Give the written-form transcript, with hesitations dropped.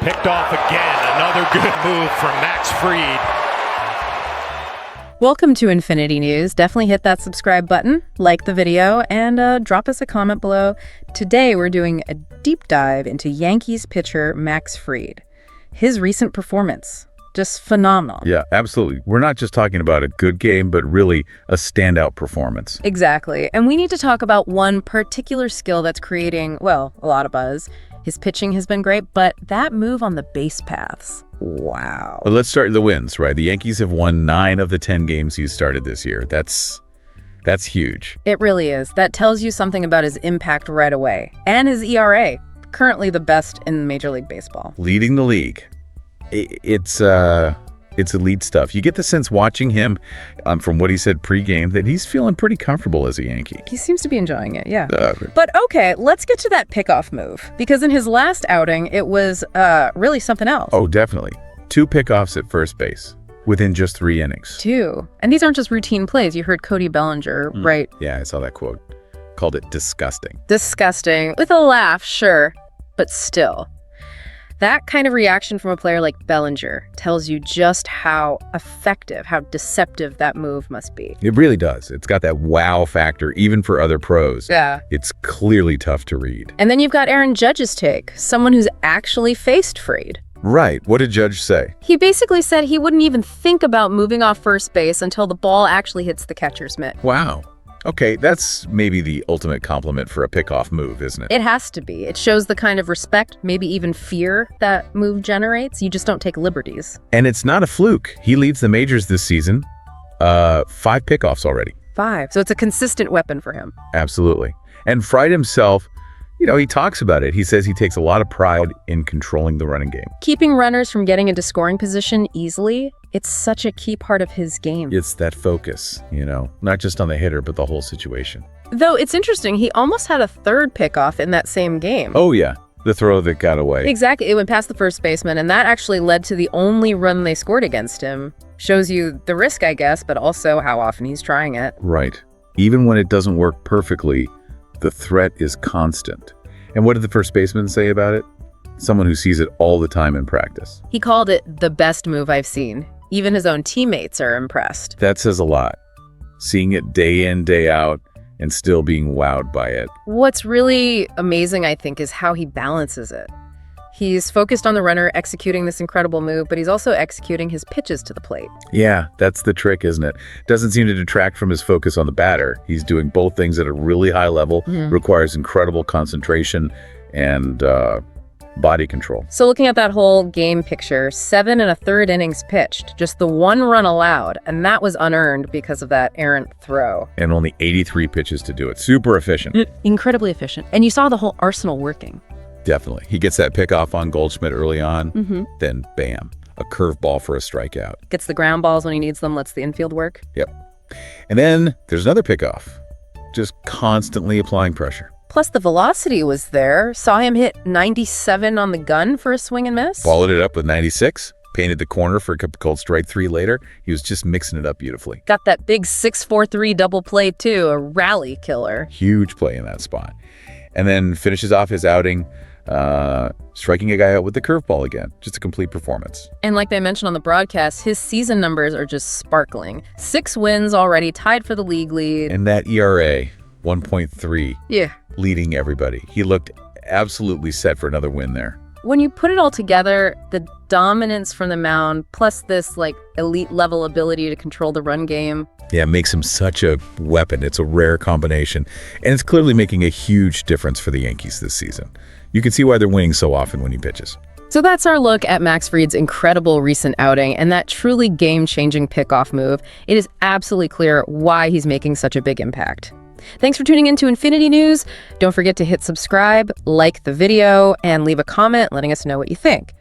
Picked off again. Another good move from Max Fried. Welcome to Infinity News. Definitely hit that subscribe button, like the video, and drop us a comment below. Today, we're doing a deep dive into Yankees pitcher Max Fried. His recent performance, just phenomenal. Yeah, absolutely. We're not just talking about a good game, but really a standout performance. Exactly. And we need to talk about one particular skill that's creating, well, a lot of buzz. His pitching has been great, but that move on the base paths. Wow. Well, let's start the wins, right? The Yankees have won 9 of the 10 games he's started this year. That's huge. It really is. That tells you something about his impact right away. And his ERA, currently the best in Major League Baseball. Leading the league. It's elite stuff. You get the sense watching him, from what he said pregame, that he's feeling pretty comfortable as a Yankee. He seems to be enjoying it, yeah. But okay, let's get to that pickoff move, because in his last outing, it was really something else. Oh, definitely. 2 pickoffs at first base within just 3 innings. 2. And these aren't just routine plays. You heard Cody Bellinger, right? Yeah, I saw that quote. Called it disgusting. Disgusting. With a laugh, sure, but still. That kind of reaction from a player like Bellinger tells you just how effective, how deceptive that move must be. It really does. It's got that wow factor, even for other pros. Yeah. It's clearly tough to read. And then you've got Aaron Judge's take, someone who's actually faced Fried. Right. What did Judge say? He basically said he wouldn't even think about moving off first base until the ball actually hits the catcher's mitt. Wow. Okay, that's maybe the ultimate compliment for a pickoff move, isn't it? It has to be. It shows the kind of respect, maybe even fear that move generates. You just don't take liberties. And it's not a fluke. He leads the majors this season. 5 pickoffs already. 5. So it's a consistent weapon for him. Absolutely. And Fried himself, he talks about it. He says he takes a lot of pride in controlling the running game. Keeping runners from getting into scoring position easily, it's such a key part of his game. It's that focus, not just on the hitter, but the whole situation. Though it's interesting, he almost had a 3rd pickoff in that same game. Oh, yeah. The throw that got away. Exactly. It went past the first baseman, and that actually led to the only run they scored against him. Shows you the risk, I guess, but also how often he's trying it. Right. Even when it doesn't work perfectly, the threat is constant. And what did the first baseman say about it? Someone who sees it all the time in practice. He called it the best move I've seen. Even his own teammates are impressed. That says a lot. Seeing it day in, day out, and still being wowed by it. What's really amazing, I think, is how he balances it. He's focused on the runner executing this incredible move, but he's also executing his pitches to the plate. Yeah, that's the trick, isn't it? Doesn't seem to detract from his focus on the batter. He's doing both things at a really high level, requires incredible concentration and body control. So looking at that whole game picture, 7 1/3 innings pitched, just the 1 run allowed, and that was unearned because of that errant throw. And only 83 pitches to do it. Super efficient. Incredibly efficient. And you saw the whole arsenal working. Definitely. He gets that pickoff on Goldschmidt early on, then bam, a curveball for a strikeout. Gets the ground balls when he needs them, lets the infield work. Yep. And then there's another pickoff, just constantly applying pressure. Plus the velocity was there. Saw him hit 97 on the gun for a swing and miss. Followed it up with 96, painted the corner for a called strike 3 later. He was just mixing it up beautifully. Got that big 6-4-3 double play too, a rally killer. Huge play in that spot. And then finishes off his outing striking a guy out with the curveball again. Just a complete performance. And like they mentioned on the broadcast, his season numbers are just sparkling. 6 wins already, tied for the league lead. And that ERA, 1.3. Yeah. Leading everybody. He looked absolutely set for another win there. When you put it all together, the dominance from the mound, plus this elite level ability to control the run game. Yeah, it makes him such a weapon. It's a rare combination. And it's clearly making a huge difference for the Yankees this season. You can see why they're winning so often when he pitches. So that's our look at Max Fried's incredible recent outing and that truly game-changing pickoff move. It is absolutely clear why he's making such a big impact. Thanks for tuning in to Infinity News. Don't forget to hit subscribe, like the video, and leave a comment letting us know what you think.